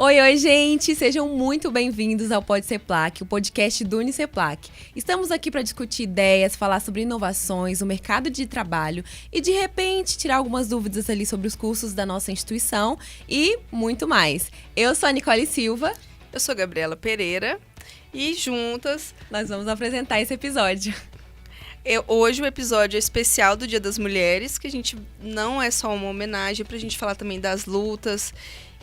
Oi, gente! Sejam muito bem-vindos ao Pode Seplac, o podcast do Uniceplac. Estamos aqui para discutir ideias, falar sobre inovações, o mercado de trabalho e, de repente, tirar algumas dúvidas ali sobre os cursos da nossa instituição e muito mais. Eu sou a Nicole Silva. Eu sou a Gabriela Pereira e juntas nós vamos apresentar esse episódio. Hoje o episódio é especial do Dia das Mulheres, que a gente não é só uma homenagem, para a gente falar também das lutas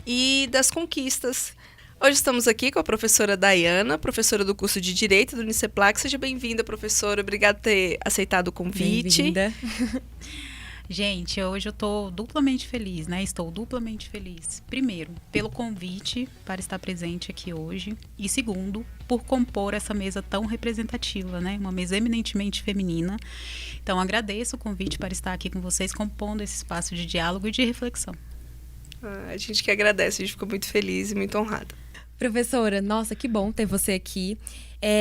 e das conquistas. Hoje estamos aqui com a professora Dayana, professora do curso de Direito do Uniceplac. Seja bem-vinda, professora. Obrigada por ter aceitado o convite. Bem-vinda. Gente, hoje eu estou duplamente feliz, né? Estou duplamente feliz. Primeiro, pelo convite para estar presente aqui hoje. E segundo, por compor essa mesa tão representativa, né? Uma mesa eminentemente feminina. Então, agradeço o convite para estar aqui com vocês, compondo esse espaço de diálogo e de reflexão. A gente que agradece, a gente ficou muito feliz e muito honrada. Professora, nossa, que bom ter você aqui.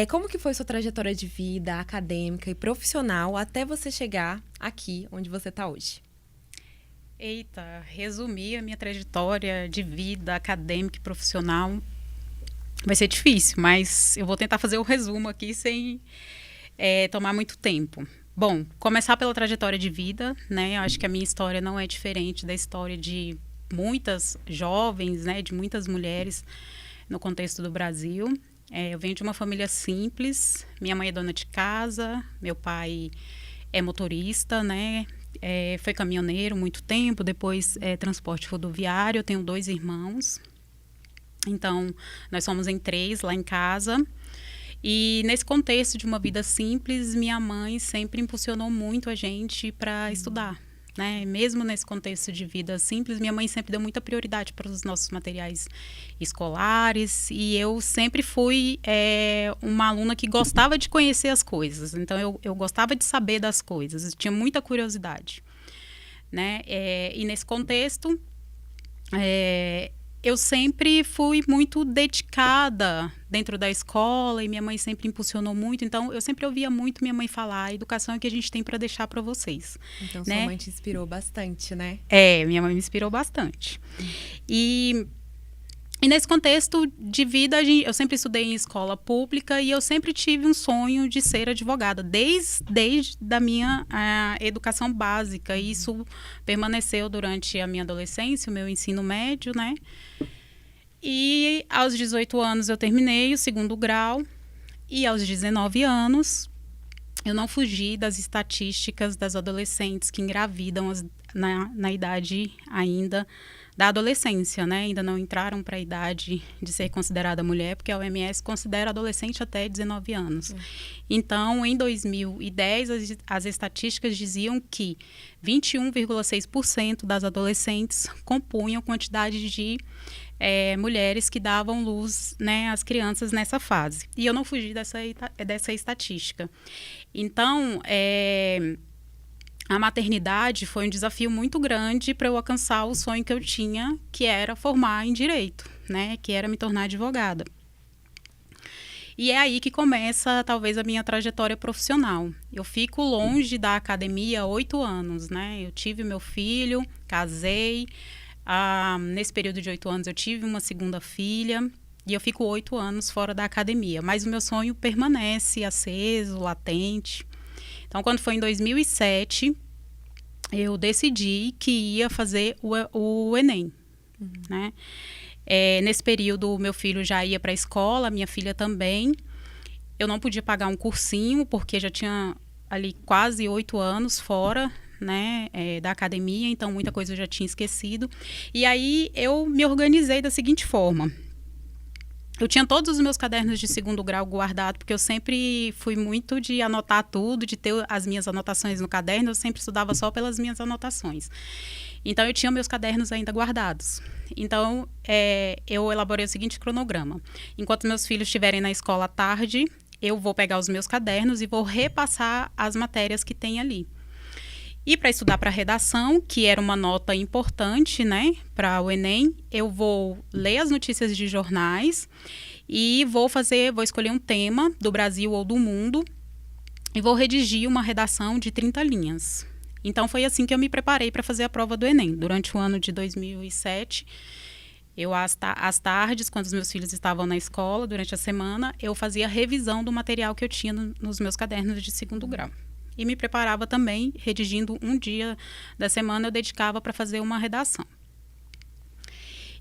Como que foi sua trajetória de vida acadêmica e profissional até você chegar aqui, onde você está hoje? Eita, resumir a minha trajetória de vida acadêmica e profissional vai ser difícil, mas eu vou tentar fazer o resumo aqui sem tomar muito tempo. Bom, começar pela trajetória de vida, né? Eu acho que a minha história não é diferente da história de muitas jovens, né? De muitas mulheres no contexto do Brasil. Eu venho de uma família simples, minha mãe é dona de casa, meu pai é motorista, né? Foi caminhoneiro muito tempo, depois transporte rodoviário. Eu tenho 2 irmãos, então nós somos em 3 lá em casa. E nesse contexto de uma vida simples, minha mãe sempre impulsionou muito a gente para estudar. Né? Mesmo nesse contexto de vida simples, minha mãe sempre deu muita prioridade para os nossos materiais escolares e eu sempre fui uma aluna que gostava de conhecer as coisas. Então, eu gostava de saber das coisas, eu tinha muita curiosidade. Né? E nesse contexto, eu sempre fui muito dedicada dentro da escola e minha mãe sempre impulsionou muito. Então, eu sempre ouvia muito minha mãe falar: a educação é o que a gente tem para deixar para vocês. Então, né? Sua mãe te inspirou bastante, né? Minha mãe me inspirou bastante. E nesse contexto de vida, eu sempre estudei em escola pública e eu sempre tive um sonho de ser advogada, desde a minha educação básica. E isso permaneceu durante a minha adolescência, o meu ensino médio, né? E aos 18 anos eu terminei o 2º grau e aos 19 anos eu não fugi das estatísticas das adolescentes que engravidam na idade ainda da adolescência, né? Ainda não entraram para a idade de ser considerada mulher, porque a OMS considera adolescente até 19 anos. Então, em 2010, as estatísticas diziam que 21,6% das adolescentes compunham quantidade de mulheres que davam luz, né, às crianças nessa fase. E eu não fugi dessa estatística. Então, a maternidade foi um desafio muito grande para eu alcançar o sonho que eu tinha, que era formar em direito, né? Que era me tornar advogada. E é aí que começa, talvez, a minha trajetória profissional. Eu fico longe da academia há 8 anos, né? Eu tive meu filho, casei. Nesse período de 8 anos, eu tive uma 2ª filha. E eu fico 8 anos fora da academia. Mas o meu sonho permanece aceso, latente. Então, quando foi em 2007, eu decidi que ia fazer o Enem. Né? Nesse período, meu filho já ia para a escola, minha filha também. Eu não podia pagar um cursinho, porque já tinha ali quase 8 anos fora, né, da academia, então muita coisa eu já tinha esquecido. E aí eu me organizei da seguinte forma. Eu tinha todos os meus cadernos de 2º grau guardados, porque eu sempre fui muito de anotar tudo, de ter as minhas anotações no caderno. Eu sempre estudava só pelas minhas anotações. Então, eu tinha meus cadernos ainda guardados. Então, eu elaborei o seguinte cronograma. Enquanto meus filhos estiverem na escola à tarde, eu vou pegar os meus cadernos e vou repassar as matérias que tem ali. E para estudar para redação, que era uma nota importante, né, para o Enem, eu vou ler as notícias de jornais e vou escolher um tema do Brasil ou do mundo e vou redigir uma redação de 30 linhas. Então, foi assim que eu me preparei para fazer a prova do Enem. Durante o ano de 2007, Eu, às tardes, quando os meus filhos estavam na escola, durante a semana, eu fazia revisão do material que eu tinha nos meus cadernos de segundo grau. E me preparava também, redigindo um dia da semana, eu dedicava para fazer uma redação.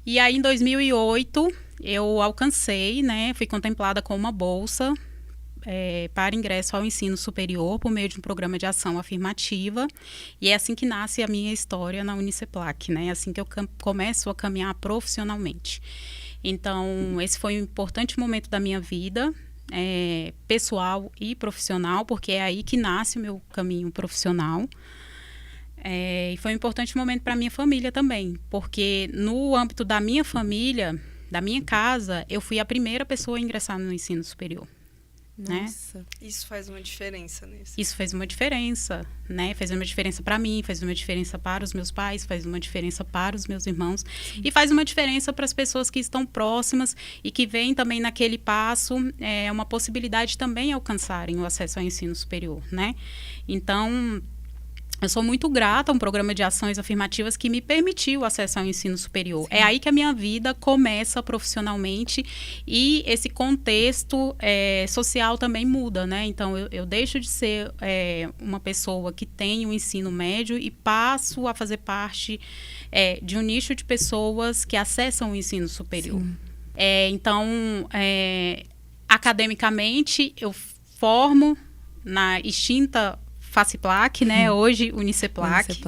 E aí, em 2008, eu alcancei, né, fui contemplada com uma bolsa para ingresso ao ensino superior por meio de um programa de ação afirmativa. E é assim que nasce a minha história na Uniceplac, né? É assim que eu começo a caminhar profissionalmente. Então, esse foi um importante momento da minha vida, pessoal e profissional, porque é aí que nasce o meu caminho profissional. E foi um importante momento para a minha família também, porque no âmbito da minha família, da minha casa, eu fui a primeira pessoa a ingressar no ensino superior. Nossa. Né? Isso faz uma diferença nisso. Isso fez uma diferença, né? Fez uma diferença para mim, fez uma diferença para os meus pais, faz uma diferença para os meus irmãos. Sim. E faz uma diferença para as pessoas que estão próximas e que veem também naquele passo uma possibilidade de também alcançarem o acesso ao ensino superior, né? Então, eu sou muito grata a um programa de ações afirmativas que me permitiu o acesso ao ensino superior. Sim. É aí que a minha vida começa profissionalmente e esse contexto social também muda, né? Então, eu deixo de ser uma pessoa que tem o ensino médio e passo a fazer parte de um nicho de pessoas que acessam o ensino superior. Então, academicamente, eu formo na extinta Faciplac, né? Hoje, Uniceplac.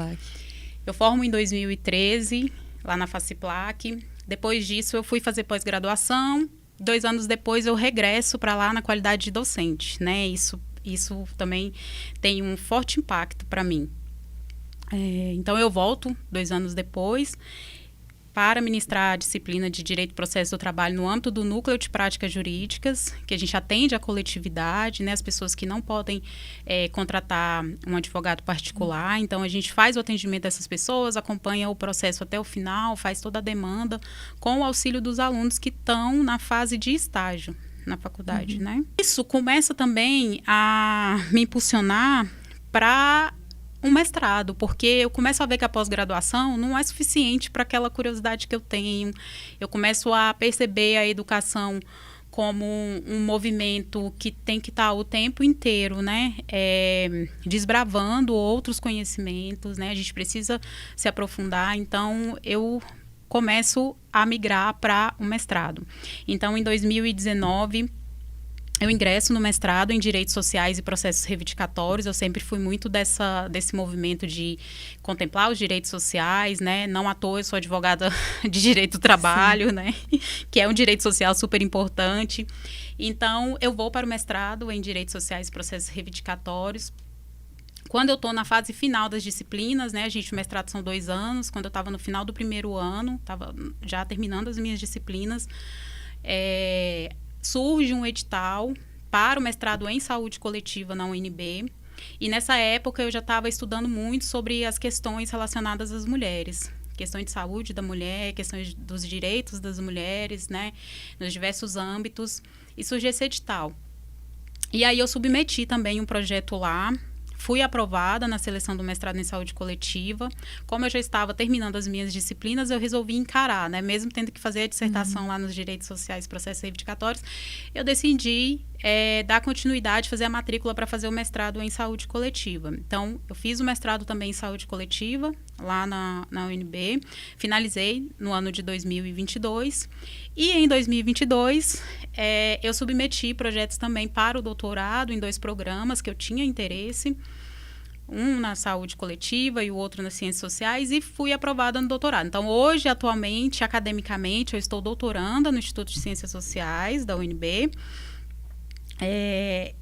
Eu formo em 2013, lá na Faciplac. Depois disso, eu fui fazer pós-graduação. 2 anos depois, eu regresso para lá na qualidade de docente, né? Isso também tem um forte impacto para mim. Então, eu volto 2 anos depois para ministrar a disciplina de Direito e Processo do Trabalho no âmbito do Núcleo de Práticas Jurídicas, que a gente atende a coletividade, né, as pessoas que não podem contratar um advogado particular. Então, a gente faz o atendimento dessas pessoas, acompanha o processo até o final, faz toda a demanda, com o auxílio dos alunos que estão na fase de estágio na faculdade. Né? Isso começa também a me impulsionar para um mestrado, porque eu começo a ver que a pós-graduação não é suficiente para aquela curiosidade que eu tenho. Eu começo a perceber a educação como um movimento que tem que estar o tempo inteiro, né, desbravando outros conhecimentos, né, a gente precisa se aprofundar, então eu começo a migrar para o mestrado. Então, em 2019, eu ingresso no mestrado em Direitos Sociais e Processos Reivindicatórios. Eu sempre fui muito desse movimento de contemplar os direitos sociais, né? Não à toa eu sou advogada de Direito do Trabalho, Sim. né? Que é um direito social super importante. Então, eu vou para o mestrado em Direitos Sociais e Processos Reivindicatórios. Quando eu estou na fase final das disciplinas, né? O mestrado são 2 anos. Quando eu estava no final do primeiro ano, estava já terminando as minhas disciplinas, surge um edital para o mestrado em saúde coletiva na UNB. E nessa época eu já estava estudando muito sobre as questões relacionadas às mulheres. Questões de saúde da mulher, questões dos direitos das mulheres, né? Nos diversos âmbitos. E surge esse edital. E aí eu submeti também um projeto lá. Fui aprovada na seleção do mestrado em saúde coletiva. Como eu já estava terminando as minhas disciplinas, eu resolvi encarar, né? Mesmo tendo que fazer a dissertação lá nos Direitos Sociais e Processos Reivindicatórios, eu decidi dar continuidade, fazer a matrícula para fazer o mestrado em saúde coletiva. Então, eu fiz o mestrado também em saúde coletiva, lá na UNB. Finalizei no ano de 2022. E em 2022, eu submeti projetos também para o doutorado em 2 programas que eu tinha interesse. Um na saúde coletiva e o outro nas ciências sociais, e fui aprovada no doutorado. Então, hoje, atualmente, academicamente, eu estou doutoranda no Instituto de Ciências Sociais da UNB.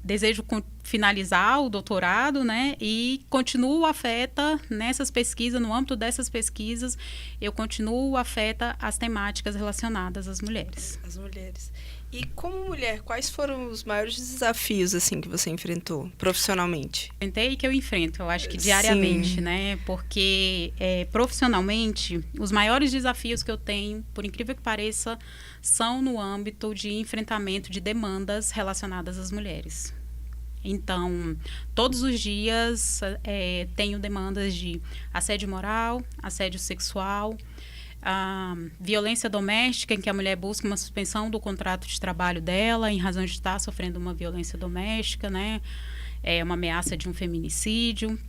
Desejo finalizar o doutorado, né? E continuo afeta nessas pesquisas, no âmbito dessas pesquisas, eu continuo afeta as temáticas relacionadas às mulheres. As mulheres. E como mulher, quais foram os maiores desafios assim que você enfrentou profissionalmente? E que eu enfrento, eu acho que diariamente, Sim. né? Porque profissionalmente, os maiores desafios que eu tenho, por incrível que pareça, são no âmbito de enfrentamento de demandas relacionadas às mulheres. Então, todos os dias tenho demandas de assédio moral, assédio sexual, a violência doméstica, em que a mulher busca uma suspensão do contrato de trabalho dela em razão de estar sofrendo uma violência doméstica, né? Uma ameaça de um feminicídio.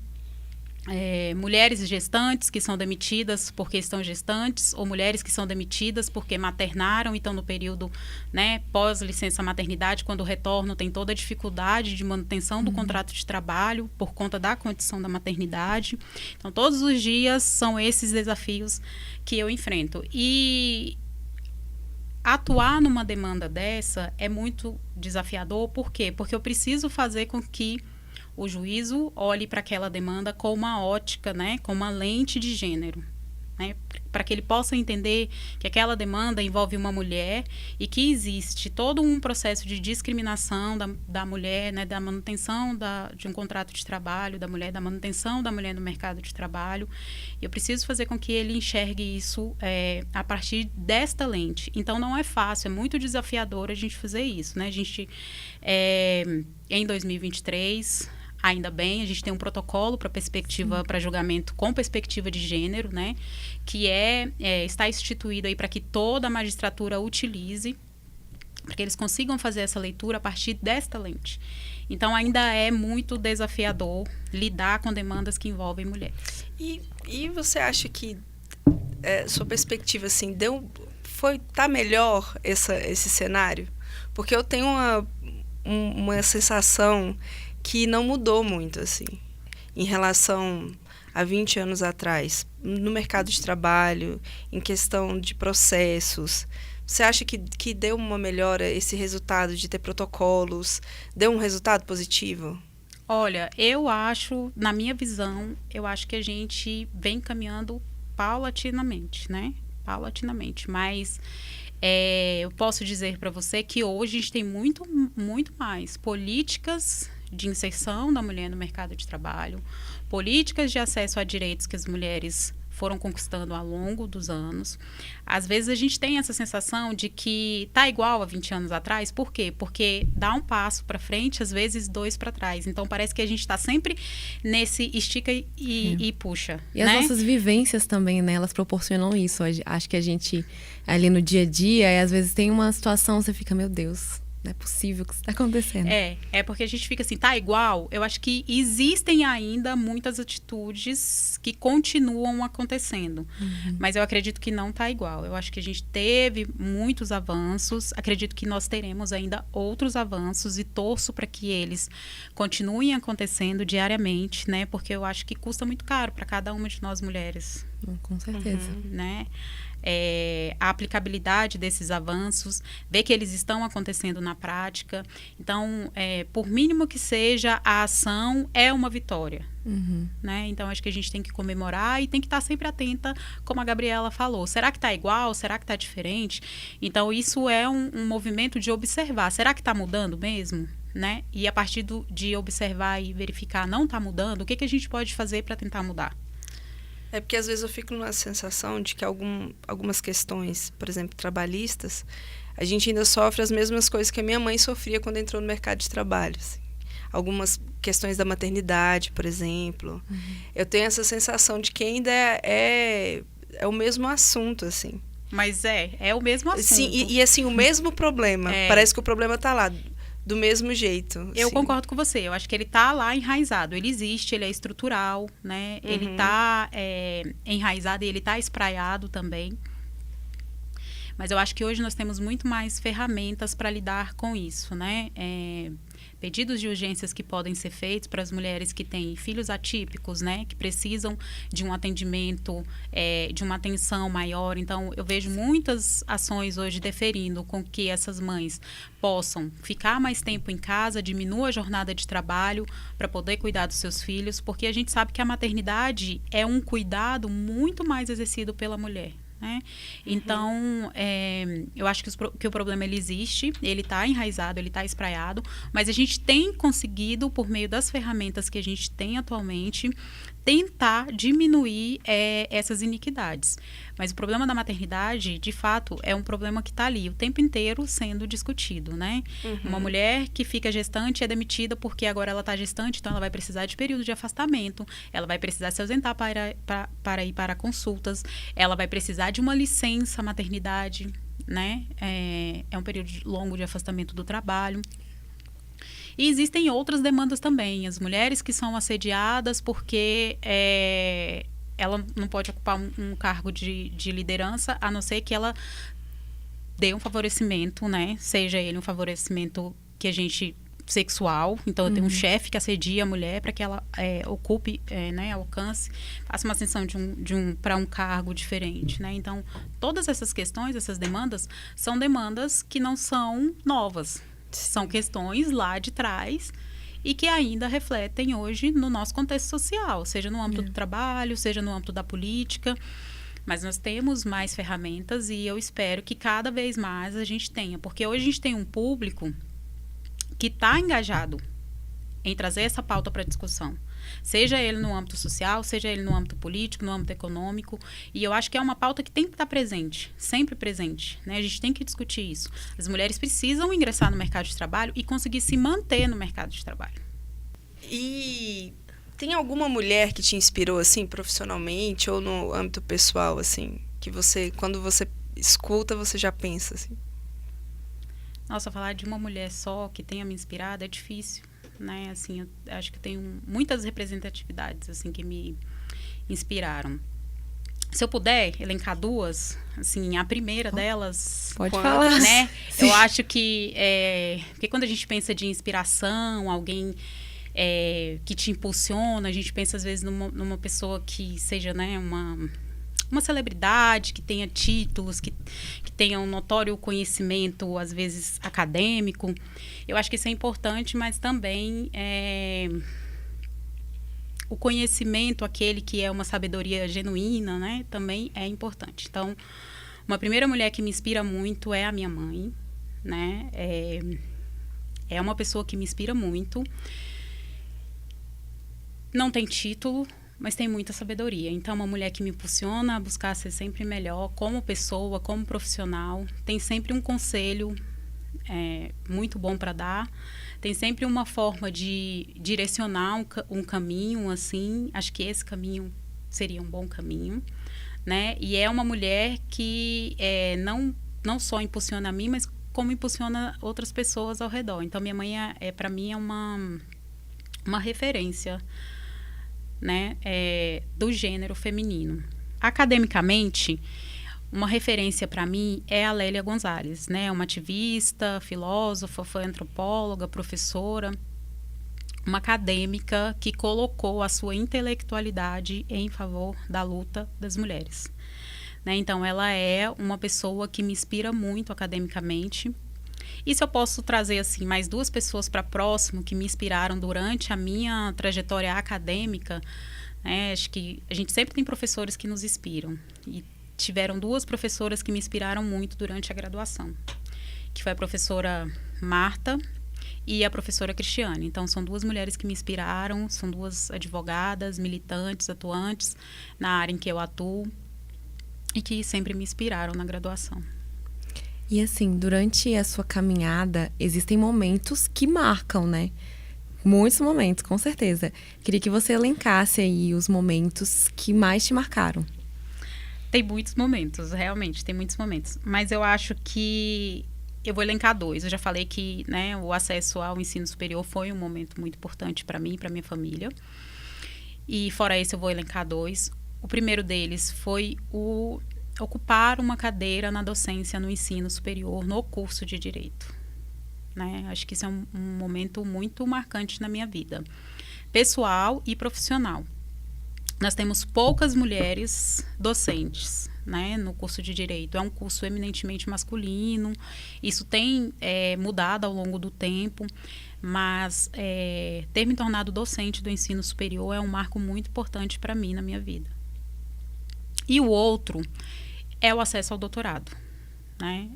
Mulheres gestantes que são demitidas porque estão gestantes, ou mulheres que são demitidas porque maternaram e estão no período, né, pós-licença maternidade, quando retornam, tem toda a dificuldade de manutenção do contrato de trabalho por conta da condição da maternidade. Então, todos os dias são esses desafios que eu enfrento. E atuar numa demanda dessa é muito desafiador. Por quê? Porque eu preciso fazer com que o juízo olhe para aquela demanda com uma ótica, né, com uma lente de gênero, né, para que ele possa entender que aquela demanda envolve uma mulher e que existe todo um processo de discriminação da mulher, né, da manutenção de um contrato de trabalho, da manutenção da mulher no mercado de trabalho. Eu preciso fazer com que ele enxergue isso a partir desta lente. Então, não é fácil, é muito desafiador a gente fazer isso, né? A gente, em 2023... Ainda bem, a gente tem um protocolo para perspectiva, para julgamento com perspectiva de gênero, né? Que está instituído aí para que toda a magistratura utilize, para que eles consigam fazer essa leitura a partir desta lente. Então, ainda é muito desafiador lidar com demandas que envolvem mulheres. E você acha que, sua perspectiva, assim, tá melhor esse cenário? Porque eu tenho uma sensação que não mudou muito, assim, em relação a 20 anos atrás, no mercado de trabalho, em questão de processos. Você acha que deu uma melhora esse resultado de ter protocolos? Deu um resultado positivo? Olha, eu acho, na minha visão, eu acho que a gente vem caminhando paulatinamente, né? Paulatinamente, mas eu posso dizer para você que hoje a gente tem muito, muito mais políticas de inserção da mulher no mercado de trabalho, políticas de acesso a direitos que as mulheres foram conquistando ao longo dos anos. Às vezes a gente tem essa sensação de que está igual a 20 anos atrás. Por quê? Porque dá um passo para frente, às vezes 2 para trás. Então parece que a gente está sempre nesse estica e puxa. E né? as nossas vivências também, né? Elas proporcionam isso. Acho que a gente, ali no dia a dia, às vezes tem uma situação, você fica, meu Deus, não é possível que isso está acontecendo. É porque a gente fica assim, tá igual? Eu acho que existem ainda muitas atitudes que continuam acontecendo. Mas eu acredito que não tá igual. Eu acho que a gente teve muitos avanços. Acredito que nós teremos ainda outros avanços e torço para que eles continuem acontecendo diariamente, né? Porque eu acho que custa muito caro para cada uma de nós mulheres. Com certeza. Né? A aplicabilidade desses avanços, ver que eles estão acontecendo na prática. Então, por mínimo que seja, a ação é uma vitória. Né? Então, acho que a gente tem que comemorar e tem que estar sempre atenta, como a Gabriela falou. Será que está igual? Será que está diferente? Então, isso é um movimento de observar. Será que está mudando mesmo? Né? E a partir de observar e verificar, não está mudando, o que a gente pode fazer para tentar mudar? É porque às vezes eu fico numa sensação de que algumas questões, por exemplo, trabalhistas, a gente ainda sofre as mesmas coisas que a minha mãe sofria quando entrou no mercado de trabalho. Assim. Algumas questões da maternidade, por exemplo. Eu tenho essa sensação de que ainda é o mesmo assunto, assim. Mas é o mesmo assunto. Sim, e assim, o mesmo problema. Parece que o problema está lá. Do mesmo jeito. Eu concordo com você. Eu acho que ele está lá enraizado. Ele existe, ele é estrutural, né? Ele está enraizado e ele está espraiado também. Mas eu acho que hoje nós temos muito mais ferramentas para lidar com isso, né? Pedidos de urgências que podem ser feitos para as mulheres que têm filhos atípicos, né? Que precisam de um atendimento, de uma atenção maior. Então, eu vejo muitas ações hoje deferindo com que essas mães possam ficar mais tempo em casa, diminua a jornada de trabalho para poder cuidar dos seus filhos, porque a gente sabe que a maternidade é um cuidado muito mais exercido pela mulher. Né? Então, eu acho que o problema ele existe, ele está enraizado, ele está espraiado, mas a gente tem conseguido, por meio das ferramentas que a gente tem atualmente, tentar diminuir essas iniquidades. Mas o problema da maternidade, de fato, é um problema que está ali o tempo inteiro sendo discutido, né? Uma mulher que fica gestante é demitida porque agora ela está gestante, então ela vai precisar de período de afastamento, ela vai precisar se ausentar para ir para consultas, ela vai precisar de uma licença maternidade, né? É um período longo de afastamento do trabalho. E existem outras demandas também. As mulheres que são assediadas porque ela não pode ocupar um cargo de liderança, a não ser que ela dê um favorecimento, né? Seja ele um favorecimento que a gente sexual. Então, eu tenho um chefe que assedia a mulher para que ela ocupe, né, alcance, faça uma ascensão para um cargo diferente, né? Então, todas essas questões, essas demandas, são demandas que não são novas. São questões lá de trás e que ainda refletem hoje no nosso contexto social, seja no âmbito do trabalho, seja no âmbito da política. Mas nós temos mais ferramentas e eu espero que cada vez mais a gente tenha. Porque hoje a gente tem um público que está engajado em trazer essa pauta para discussão. Seja ele no âmbito social, seja ele no âmbito político, no âmbito econômico. E eu acho que é uma pauta que tem que estar presente, sempre presente, né? A gente tem que discutir isso. As mulheres precisam ingressar no mercado de trabalho e conseguir se manter no mercado de trabalho. E tem alguma mulher que te inspirou, assim, profissionalmente ou no âmbito pessoal, assim, que você, quando você escuta, você já pensa, assim? Nossa, falar de uma mulher só que tenha me inspirado é difícil. Né? Assim, eu acho que eu tenho muitas representatividades assim, que me inspiraram. Se eu puder elencar duas, assim, a primeira delas... Pode falar. Né? Eu acho que... porque quando a gente pensa de inspiração, alguém que te impulsiona, a gente pensa às vezes numa pessoa que seja, né, uma celebridade, que tenha títulos, que tenha um notório conhecimento, às vezes, acadêmico. Eu acho que isso é importante, mas também o conhecimento, aquele que é uma sabedoria genuína, né, também é importante. Então, uma primeira mulher que me inspira muito é a minha mãe, né? É uma pessoa que me inspira muito. Não tem título, mas tem muita sabedoria. Então, uma mulher que me impulsiona a buscar ser sempre melhor, como pessoa, como profissional. Tem sempre um conselho muito bom para dar. Tem sempre uma forma de direcionar um caminho, assim. Acho que esse caminho seria um bom caminho, né? E é uma mulher que não só impulsiona a mim, mas como impulsiona outras pessoas ao redor. Então, minha mãe, para mim, é uma referência, né, do gênero feminino. Academicamente, uma referência para mim é a Lélia Gonzalez, né, uma ativista, filósofa, foi antropóloga, professora, uma acadêmica que colocou a sua intelectualidade em favor da luta das mulheres. Né? Então, ela é uma pessoa que me inspira muito academicamente. E se eu posso trazer assim, mais duas pessoas para próximo que me inspiraram durante a minha trajetória acadêmica, né? Acho que a gente sempre tem professores que nos inspiram. E tiveram duas professoras que me inspiraram muito durante a graduação, que foi a professora Marta e a professora Cristiane. Então, são duas mulheres que me inspiraram, são duas advogadas, militantes, atuantes na área em que eu atuo e que sempre me inspiraram na graduação. E assim, durante a sua caminhada, existem momentos que marcam, né? Muitos momentos, com certeza. Queria que você elencasse aí os momentos que mais te marcaram. Tem muitos momentos, realmente, tem muitos momentos. Mas eu acho que eu vou elencar dois. Eu já falei que, né, o acesso ao ensino superior foi um momento muito importante para mim e para minha família. E fora isso, eu vou elencar dois. O primeiro deles foi ocupar uma cadeira na docência no ensino superior no curso de Direito. Né? Acho que isso é um momento muito marcante na minha vida, pessoal e profissional. Nós temos poucas mulheres docentes, né, no curso de Direito. É um curso eminentemente masculino. Isso tem mudado ao longo do tempo, mas ter me tornado docente do ensino superior é um marco muito importante para mim na minha vida. E o outro é o acesso ao doutorado, né?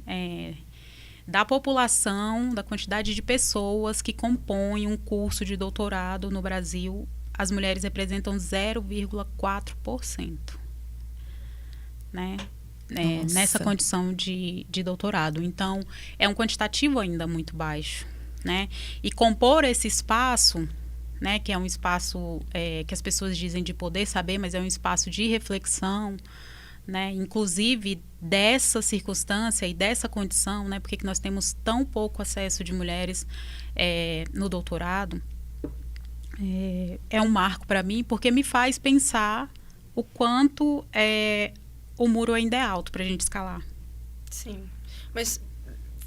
Da população, da quantidade de pessoas que compõem um curso de doutorado no Brasil, as mulheres representam 0,4%, né? Nessa condição de doutorado. Então, é um quantitativo ainda muito baixo, né? E compor esse espaço, né, que é um espaço que as pessoas dizem de poder saber, mas é um espaço de reflexão, né? Inclusive dessa circunstância e dessa condição, né? Porque que nós temos tão pouco acesso de mulheres no doutorado, é um marco para mim, porque me faz pensar o quanto o muro ainda é alto para a gente escalar. Sim, mas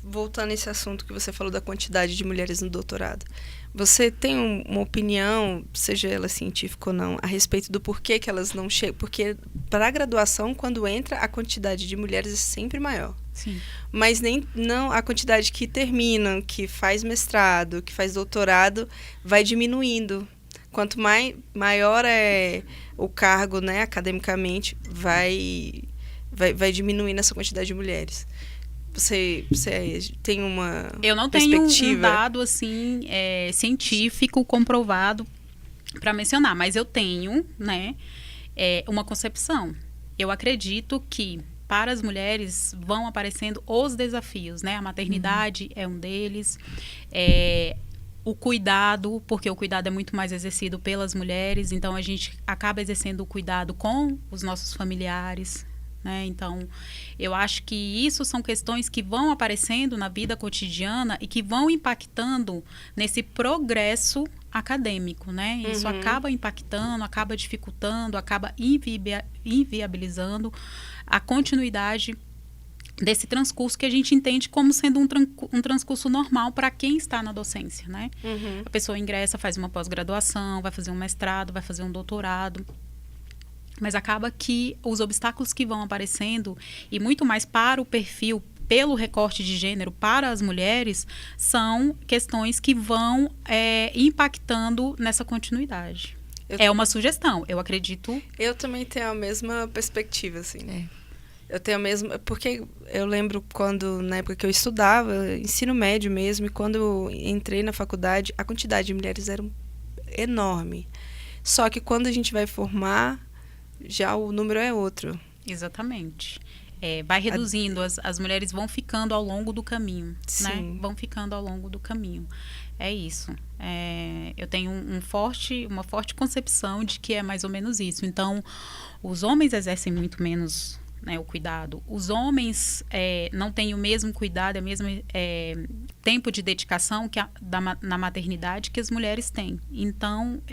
voltando a esse assunto que você falou da quantidade de mulheres no doutorado, você tem uma opinião, seja ela científica ou não, a respeito do porquê que elas não chegam? Porque para a graduação, quando entra, a quantidade de mulheres é sempre maior. Sim. Mas não a quantidade que termina, que faz mestrado, que faz doutorado, vai diminuindo. Quanto maior é o cargo, né, academicamente, vai diminuindo essa quantidade de mulheres. Você tem uma Eu não perspectiva? tenho um dado assim, científico comprovado para mencionar, mas eu tenho, né, uma concepção. Eu acredito que para as mulheres vão aparecendo os desafios, né? A maternidade é um deles, o cuidado, porque o cuidado é muito mais exercido pelas mulheres, então a gente acaba exercendo o cuidado com os nossos familiares, né? Então, eu acho que isso são questões que vão aparecendo na vida cotidiana e que vão impactando nesse progresso acadêmico, né? Isso acaba impactando, acaba dificultando, acaba inviabilizando a continuidade desse transcurso que a gente entende como sendo um transcurso normal para quem está na docência, né? A pessoa ingressa, faz uma pós-graduação, vai fazer um mestrado, vai fazer um doutorado, mas acaba que os obstáculos que vão aparecendo, e muito mais para o perfil, pelo recorte de gênero para as mulheres, são questões que vão impactando nessa continuidade. É uma sugestão, eu acredito. Eu também tenho a mesma perspectiva, assim. Eu tenho a mesma... Porque eu lembro quando, na época que eu estudava, ensino médio mesmo, e quando eu entrei na faculdade, a quantidade de mulheres era enorme. Só que quando a gente vai formar, já o número é outro. Exatamente. Vai reduzindo, as mulheres vão ficando ao longo do caminho, né? Vão ficando ao longo do caminho. É isso. Eu tenho uma forte concepção de que é mais ou menos isso. Então, os homens exercem muito menos, né, o cuidado. Os homens não têm o mesmo cuidado, o mesmo tempo de dedicação na maternidade que as mulheres têm. Então,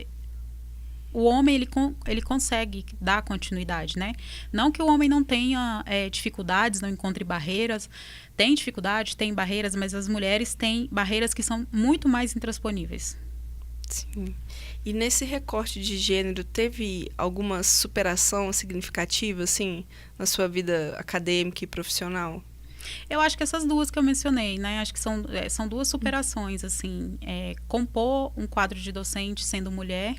o homem ele consegue dar continuidade, né? Não que o homem não tenha dificuldades, não encontre barreiras. Tem dificuldade, tem barreiras, mas as mulheres têm barreiras que são muito mais intransponíveis. Sim. E nesse recorte de gênero, teve alguma superação significativa, assim, na sua vida acadêmica e profissional? Eu acho que essas duas que eu mencionei, né? Acho que são duas superações, assim. Compor um quadro de docente sendo mulher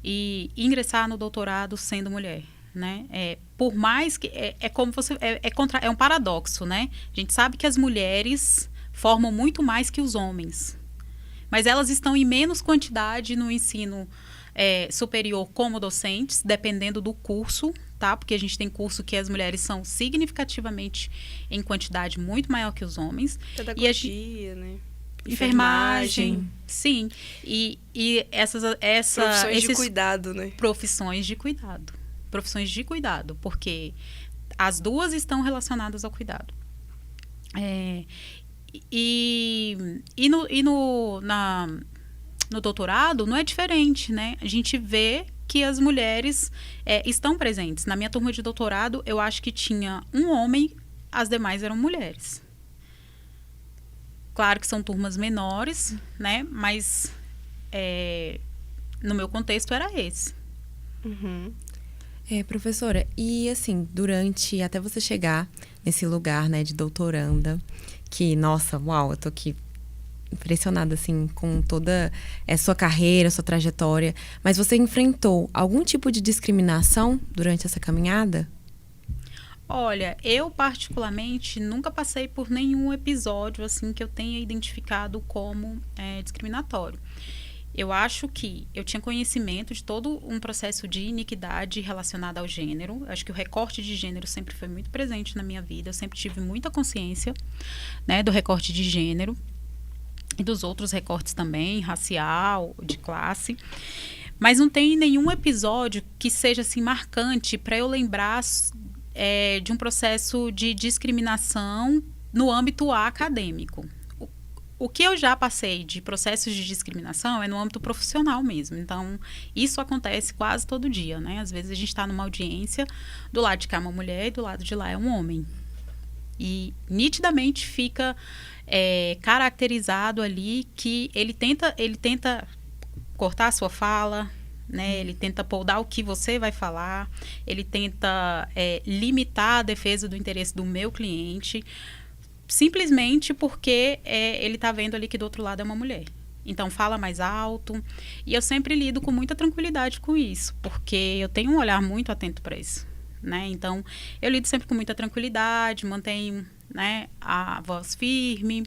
e ingressar no doutorado sendo mulher, né? Por mais que... É um paradoxo, né? A gente sabe que as mulheres formam muito mais que os homens, mas elas estão em menos quantidade no ensino superior como docentes, dependendo do curso, tá? Porque a gente tem curso que as mulheres são significativamente em quantidade muito maior que os homens. Pedagogia, né? Enfermagem, sim. E profissões de cuidado, né? Profissões de cuidado, porque as duas estão relacionadas ao cuidado. No doutorado não é diferente, né? A gente vê que as mulheres estão presentes. Na minha turma de doutorado, eu acho que tinha um homem, as demais eram mulheres. Claro que são turmas menores, né? Mas no meu contexto era esse. Professora, e assim, até você chegar nesse lugar, né, de doutoranda, que, nossa, uau, eu tô aqui impressionada, assim, com toda a sua carreira, sua trajetória, mas você enfrentou algum tipo de discriminação durante essa caminhada? Olha, eu particularmente nunca passei por nenhum episódio assim que eu tenha identificado como discriminatório. Eu acho que eu tinha conhecimento de todo um processo de iniquidade relacionado ao gênero. Acho que o recorte de gênero sempre foi muito presente na minha vida. Eu sempre tive muita consciência, né, do recorte de gênero e dos outros recortes também, racial, de classe. Mas não tem nenhum episódio que seja assim marcante para eu lembrar de um processo de discriminação no âmbito acadêmico. O que eu já passei de processos de discriminação é no âmbito profissional mesmo. Então, isso acontece quase todo dia, né? Às vezes a gente está numa audiência, do lado de cá é uma mulher e do lado de lá é um homem. E nitidamente fica caracterizado ali que ele tenta cortar a sua fala, né? Ele tenta podar o que você vai falar, ele tenta limitar a defesa do interesse do meu cliente, simplesmente porque ele está vendo ali que do outro lado é uma mulher. Então, fala mais alto. E eu sempre lido com muita tranquilidade com isso, porque eu tenho um olhar muito atento para isso, né? Então, eu lido sempre com muita tranquilidade, mantenho, né, a voz firme,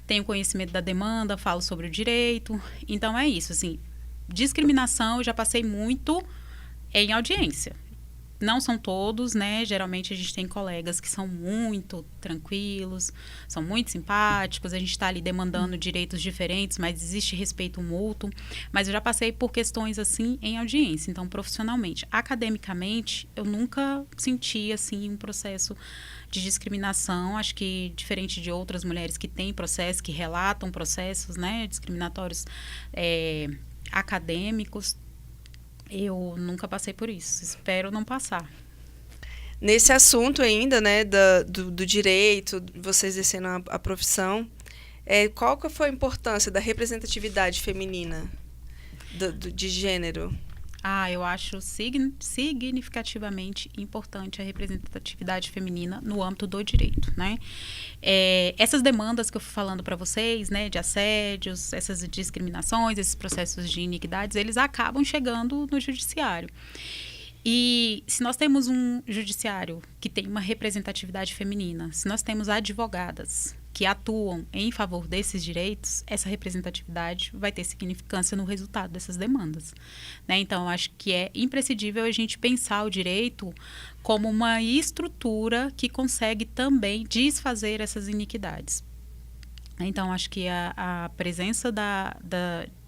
tenho conhecimento da demanda, falo sobre o direito. Então, é isso, assim, discriminação eu já passei muito em audiência. Não são todos, né? Geralmente a gente tem colegas que são muito tranquilos, são muito simpáticos, a gente está ali demandando direitos diferentes, mas existe respeito mútuo. Mas eu já passei por questões assim em audiência, então profissionalmente. Academicamente, eu nunca senti assim um processo de discriminação. Acho que diferente de outras mulheres que têm processos, que relatam processos, né, discriminatórios acadêmicos, eu nunca passei por isso. Espero não passar. Nesse assunto ainda, né, do direito, vocês exercendo a profissão, qual que foi a importância da representatividade feminina, de gênero? Eu acho significativamente importante a representatividade feminina no âmbito do direito, né? Essas demandas que eu fui falando para vocês, né, de assédios, essas discriminações, esses processos de iniquidades, eles acabam chegando no judiciário. E se nós temos um judiciário que tem uma representatividade feminina, se nós temos advogadas que atuam em favor desses direitos, essa representatividade vai ter significância no resultado dessas demandas, né? Então, acho que é imprescindível a gente pensar o direito como uma estrutura que consegue também desfazer essas iniquidades. Então, acho que a presença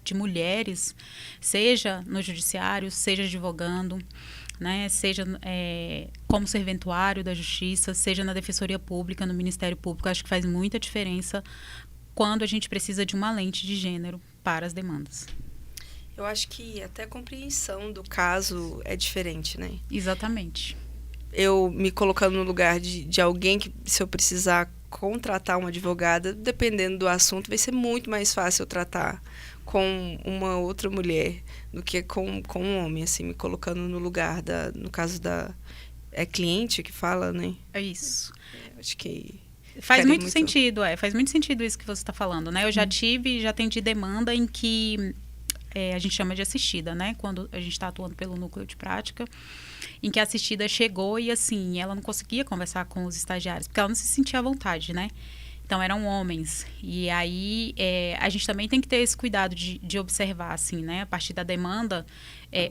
de mulheres, seja no judiciário, seja advogando, né, seja como serventuário da justiça, seja na defensoria pública, no Ministério Público, acho que faz muita diferença quando a gente precisa de uma lente de gênero para as demandas. Eu acho que até a compreensão do caso é diferente, né? Exatamente. Eu me colocando no lugar de alguém que, se eu precisar contratar uma advogada, dependendo do assunto, vai ser muito mais fácil eu tratar com uma outra mulher do que com um homem, assim, me colocando no lugar no caso cliente que fala, né? É isso. Acho que faz muito sentido, faz muito sentido isso que você está falando, né? Eu já atendi demanda em que a gente chama de assistida, né? Quando a gente está atuando pelo núcleo de prática, em que a assistida chegou e, assim, ela não conseguia conversar com os estagiários, porque ela não se sentia à vontade, né? Então, eram homens. E aí, a gente também tem que ter esse cuidado de observar, assim, né? A partir da demanda,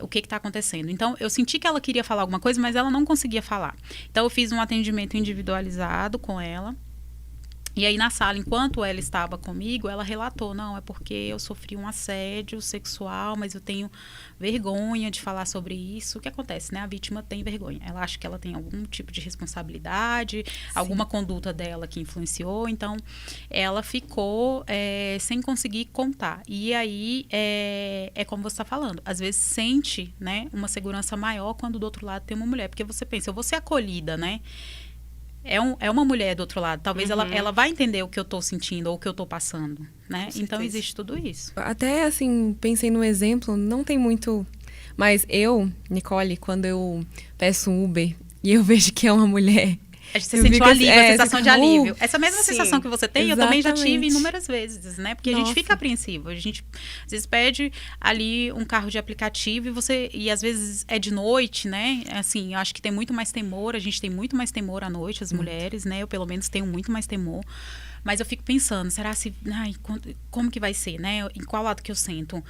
o que está acontecendo. Então, eu senti que ela queria falar alguma coisa, mas ela não conseguia falar. Então, eu fiz um atendimento individualizado com ela. E aí, na sala, enquanto ela estava comigo, ela relatou, não, é porque eu sofri um assédio sexual, mas eu tenho vergonha de falar sobre isso. O que acontece, né? A vítima tem vergonha. Ela acha que ela tem algum tipo de responsabilidade, alguma conduta dela que influenciou. Então, ela ficou sem conseguir contar. E aí, é como você está falando. Às vezes, sente, né, uma segurança maior quando do outro lado tem uma mulher. Porque você pensa, eu vou ser acolhida, né? É uma mulher do outro lado. Talvez ela vai entender o que eu estou sentindo ou o que eu estou passando, né? Então, existe tudo isso. Até, assim, pensei num exemplo, não tem muito... Mas eu, Nicole, quando eu peço um Uber e eu vejo que é uma mulher... Você sentiu alívio, a sensação de alívio. Essa mesma sim, sensação que você tem, exatamente. Eu também já tive inúmeras vezes, né? Porque a gente fica apreensivo. A gente, às vezes, pede ali um carro de aplicativo e às vezes é de noite, né? Assim, eu acho que tem muito mais temor. A gente tem muito mais temor à noite, as mulheres, né? Eu, pelo menos, tenho muito mais temor. Mas eu fico pensando, será se... como que vai ser, né? Em qual lado que eu sento?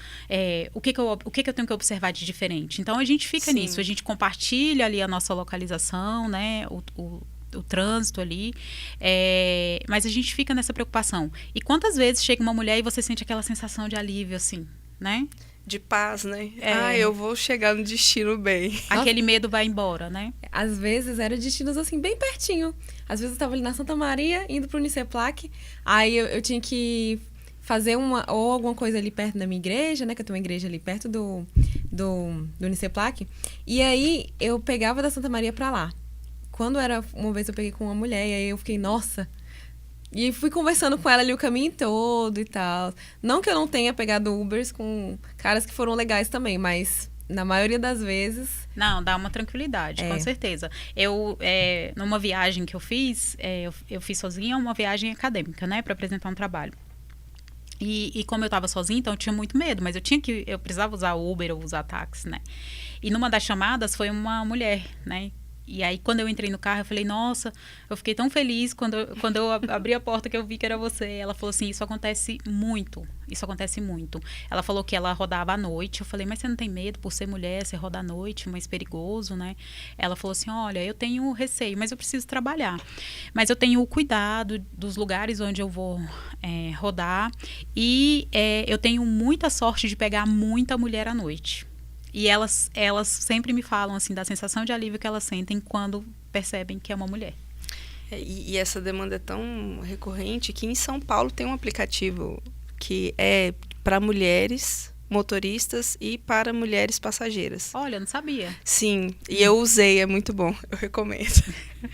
O que que eu tenho que observar de diferente? Então, a gente fica nisso. A gente compartilha ali a nossa localização, né? O trânsito ali, mas a gente fica nessa preocupação. E quantas vezes chega uma mulher e você sente aquela sensação de alívio, assim, né? De paz, né? Eu vou chegar no destino bem. Aquele medo vai embora, né? Às vezes eram destinos assim, bem pertinho. Às vezes eu estava ali na Santa Maria, indo pro Uniceplac, aí eu tinha que fazer ou alguma coisa ali perto da minha igreja, né? Que eu tenho uma igreja ali perto do Uniceplac. E aí eu pegava da Santa Maria pra lá. Quando era uma vez eu peguei com uma mulher, e aí eu fiquei, nossa... E fui conversando com ela ali o caminho todo e tal. Não que eu não tenha pegado Ubers com caras que foram legais também, mas na maioria das vezes... Não, dá uma tranquilidade, com certeza. Eu, numa viagem que eu fiz, eu fiz sozinha uma viagem acadêmica, né? Para apresentar um trabalho. E como eu estava sozinha, então eu tinha muito medo, mas eu precisava usar Uber ou usar táxi, né? E numa das chamadas foi uma mulher, né? E aí, quando eu entrei no carro, eu falei, nossa, eu fiquei tão feliz quando eu abri a porta que eu vi que era você. Ela falou assim, isso acontece muito. Ela falou que ela rodava à noite. Eu falei, mas você não tem medo por ser mulher, você roda à noite, mais perigoso, né? Ela falou assim, olha, eu tenho receio, mas eu preciso trabalhar. Mas eu tenho o cuidado dos lugares onde eu vou rodar. E eu tenho muita sorte de pegar muita mulher à noite. E elas sempre me falam, assim, da sensação de alívio que elas sentem quando percebem que é uma mulher. E essa demanda é tão recorrente que em São Paulo tem um aplicativo que é para mulheres motoristas e para mulheres passageiras. Olha, eu não sabia. Sim, e eu usei, é muito bom, eu recomendo.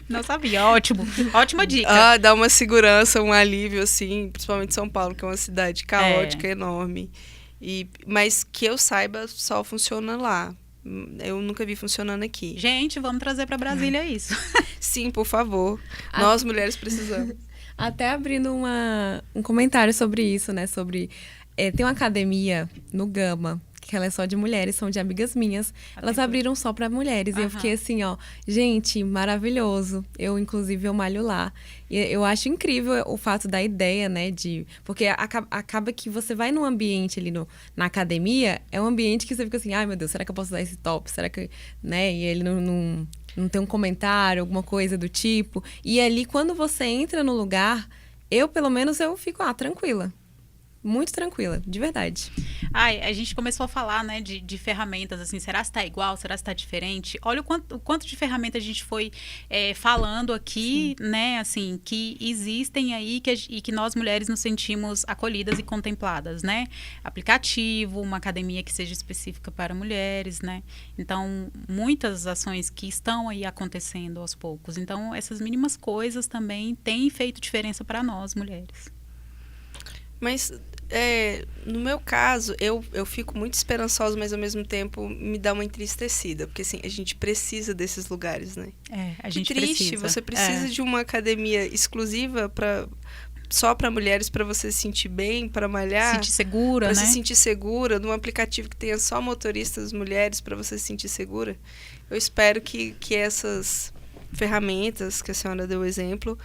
Não sabia, ótimo. Ótima dica. Dá uma segurança, um alívio, assim, principalmente São Paulo, que é uma cidade caótica, enorme. Mas que eu saiba, só funciona lá. Eu nunca vi funcionando aqui. Gente, vamos trazer para Brasília isso. Sim, por favor. Nós, mulheres, precisamos. Até abrindo um comentário sobre isso, né? Tem uma academia no Gama, que ela é só de mulheres, são de amigas minhas. Elas abriram só para mulheres. E eu fiquei assim, ó, gente, maravilhoso. Inclusive, eu malho lá. E eu acho incrível o fato da ideia, né, porque acaba que você vai num ambiente ali na academia, é um ambiente que você fica assim, ai, meu Deus, será que eu posso usar esse top? Será que, né, e ele não tem um comentário, alguma coisa do tipo. E ali, quando você entra no lugar, pelo menos, eu fico, tranquila. Muito tranquila, de verdade. A gente começou a falar, né, de ferramentas, assim, será se tá igual, será se tá diferente? Olha o quanto de ferramentas a gente foi falando aqui, sim, né, assim, que existem aí e que nós mulheres nos sentimos acolhidas e contempladas, né? Aplicativo, uma academia que seja específica para mulheres, né? Então, muitas ações que estão aí acontecendo aos poucos. Então, essas mínimas coisas também têm feito diferença para nós, mulheres. Mas, no meu caso, eu fico muito esperançosa, mas ao mesmo tempo me dá uma entristecida. Porque, assim, a gente precisa desses lugares, né? A gente triste, precisa. Você precisa de uma academia exclusiva só para mulheres, para você se sentir bem, para malhar. Sentir segura, né? Para se sentir segura, num aplicativo que tenha só motoristas mulheres, para você se sentir segura. Eu espero que essas ferramentas que a senhora deu exemplo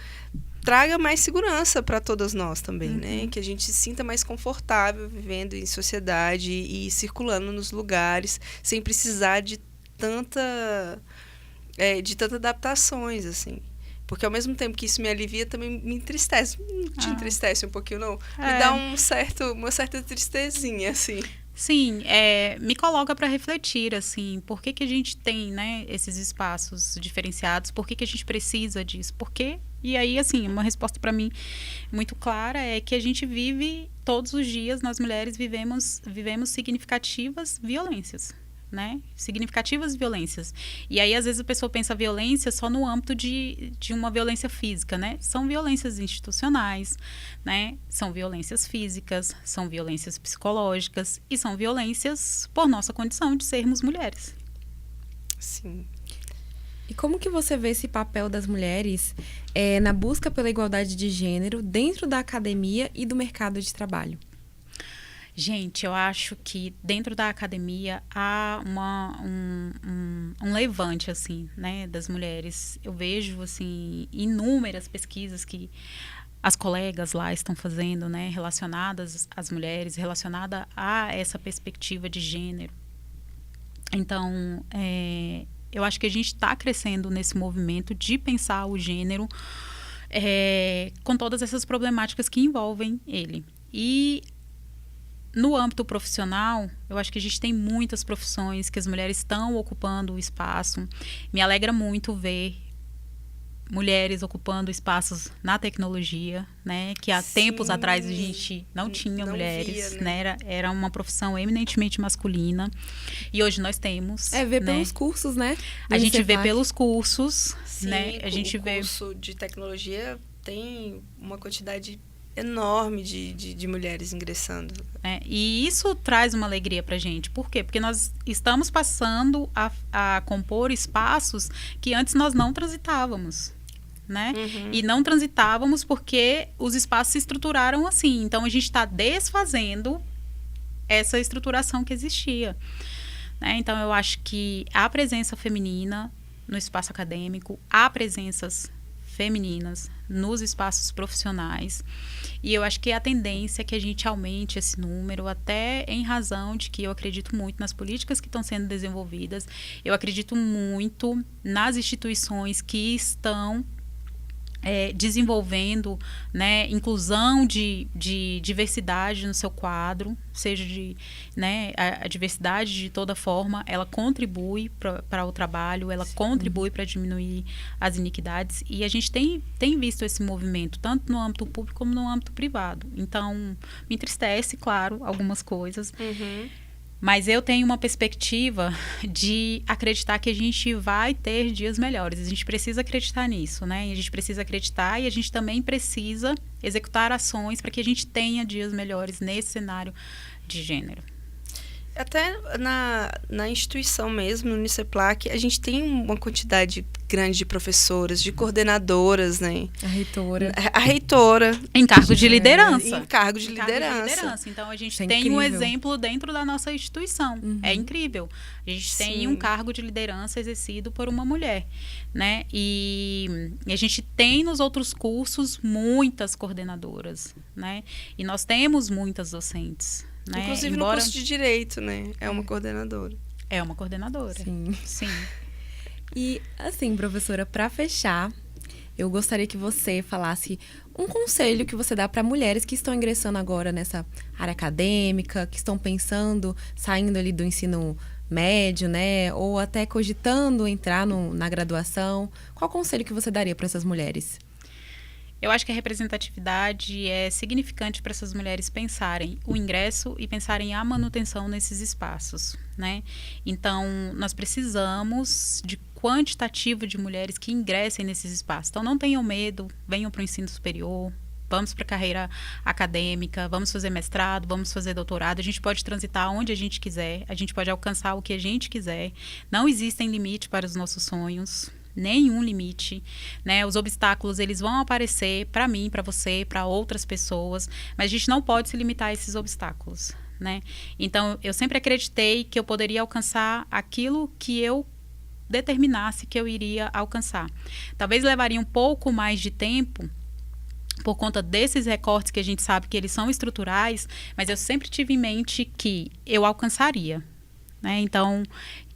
traga mais segurança para todas nós também, né? Que a gente se sinta mais confortável vivendo em sociedade e circulando nos lugares sem precisar de tantas adaptações, assim. Porque ao mesmo tempo que isso me alivia, também me entristece. Não te entristece um pouquinho, não? Me dá uma certa tristezinha, assim. Sim, me coloca para refletir, assim, por que a gente tem, né, esses espaços diferenciados, por que a gente precisa disso, por quê? E aí, assim, uma resposta para mim muito clara é que a gente vive, todos os dias, nós mulheres vivemos significativas violências, né? Significativas violências. E aí, às vezes, a pessoa pensa violência só no âmbito de uma violência física, né? São violências institucionais, né? São violências físicas, são violências psicológicas e são violências por nossa condição de sermos mulheres. Sim. E como que você vê esse papel das mulheres na busca pela igualdade de gênero dentro da academia e do mercado de trabalho? Gente, eu acho que dentro da academia há um levante, assim, né, das mulheres. Eu vejo, assim, inúmeras pesquisas que as colegas lá estão fazendo, né, relacionadas às mulheres, relacionada a essa perspectiva de gênero. Então, eu acho que a gente está crescendo nesse movimento de pensar o gênero com todas essas problemáticas que envolvem ele. E no âmbito profissional, eu acho que a gente tem muitas profissões que as mulheres estão ocupando o espaço. Me alegra muito ver mulheres ocupando espaços na tecnologia, né? Que há tempos atrás a gente não tinha mulheres, via, né? Era uma profissão eminentemente masculina. E hoje nós temos. Vê pelos cursos, né? A gente vê pelos cursos, né? A gente vê. O curso de tecnologia tem uma quantidade enorme de mulheres ingressando. E isso traz uma alegria pra gente. Por quê? Porque nós estamos passando a compor espaços que antes nós não transitávamos. Né? Uhum. E não transitávamos porque os espaços se estruturaram assim. Então, a gente está desfazendo essa estruturação que existia. Né? Então, eu acho que a presença feminina no espaço acadêmico, há presenças femininas nos espaços profissionais. E eu acho que a tendência é que a gente aumente esse número, até em razão de que eu acredito muito nas políticas que estão sendo desenvolvidas. Eu acredito muito nas instituições que estão desenvolvendo, né, inclusão de diversidade no seu quadro, seja a diversidade de toda forma, ela contribui para o trabalho, ela contribui para diminuir as iniquidades, e a gente tem visto esse movimento, tanto no âmbito público como no âmbito privado. Então, me entristece, claro, algumas coisas, mas eu tenho uma perspectiva de acreditar que a gente vai ter dias melhores. A gente precisa acreditar nisso, né? E a gente precisa acreditar e a gente também precisa executar ações para que a gente tenha dias melhores nesse cenário de gênero. Até na instituição mesmo, no Uniceplac, a gente tem uma quantidade grande de professoras, de coordenadoras, né? A reitora. Em cargo de liderança. Em cargo de liderança. Então, a gente Isso é tem incrível. um exemplo dentro da nossa instituição. É incrível. A gente tem um cargo de liderança exercido por uma mulher, né? E a gente tem nos outros cursos muitas coordenadoras, né? E nós temos muitas docentes. Né? Inclusive no curso de Direito, né? É uma coordenadora. É uma coordenadora. Sim. E, assim, professora, para fechar, eu gostaria que você falasse um conselho que você dá para mulheres que estão ingressando agora nessa área acadêmica, que estão pensando, saindo ali do ensino médio, né? Ou até cogitando entrar na graduação. Qual conselho que você daria para essas mulheres? Eu acho que a representatividade é significante para essas mulheres pensarem o ingresso e pensarem a manutenção nesses espaços, né? Então, nós precisamos de quantitativo de mulheres que ingressem nesses espaços. Então, não tenham medo, venham para o ensino superior, vamos para a carreira acadêmica, vamos fazer mestrado, vamos fazer doutorado. A gente pode transitar onde a gente quiser, a gente pode alcançar o que a gente quiser. Não existem limites para os nossos sonhos. Nenhum limite, né? Os obstáculos, eles vão aparecer para mim, para você, para outras pessoas, mas a gente não pode se limitar a esses obstáculos, né? Então, eu sempre acreditei que eu poderia alcançar aquilo que eu determinasse que eu iria alcançar. Talvez levaria um pouco mais de tempo por conta desses recortes que a gente sabe que eles são estruturais, mas eu sempre tive em mente que eu alcançaria, né? Então,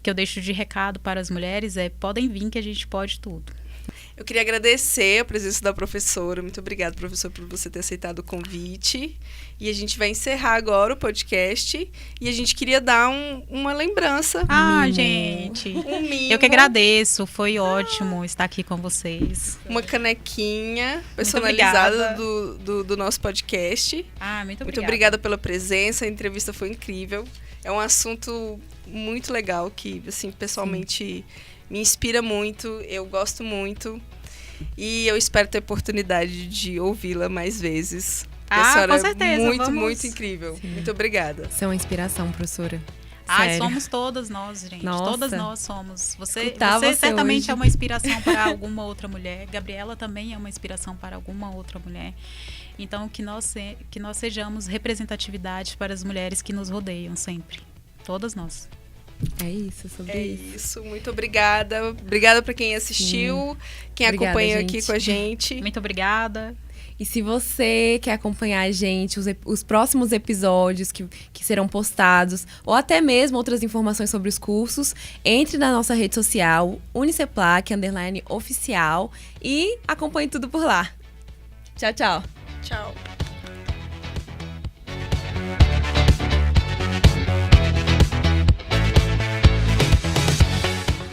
que eu deixo de recado para as mulheres podem vir que a gente pode tudo. Eu queria agradecer a presença da professora. Muito obrigada, professor, por você ter aceitado o convite. E a gente vai encerrar agora o podcast. E a gente queria dar uma lembrança. Gente, um mimo. Eu que agradeço. Foi ótimo estar aqui com vocês. Uma canequinha personalizada do nosso podcast. Muito obrigada. Muito obrigada pela presença. A entrevista foi incrível. É um assunto muito legal que, assim, pessoalmente me inspira muito. Eu gosto muito. E eu espero ter oportunidade de ouvi-la mais vezes. A senhora com certeza. É muito incrível. Sim. Muito obrigada. Você é uma inspiração, professora. Somos todas nós, gente. Nossa. Todas nós somos. Você hoje. certamente é uma inspiração para alguma outra mulher. Gabriela também é uma inspiração para alguma outra mulher. Então, que nós sejamos representatividade para as mulheres que nos rodeiam sempre. Todas nós. É isso, sobre isso. É isso, muito obrigada. Obrigada para quem assistiu, quem acompanha aqui com a gente. Muito obrigada. E se você quer acompanhar a gente, os próximos episódios que serão postados, ou até mesmo outras informações sobre os cursos, entre na nossa rede social, @oficial, e acompanhe tudo por lá. Tchau, tchau. Tchau.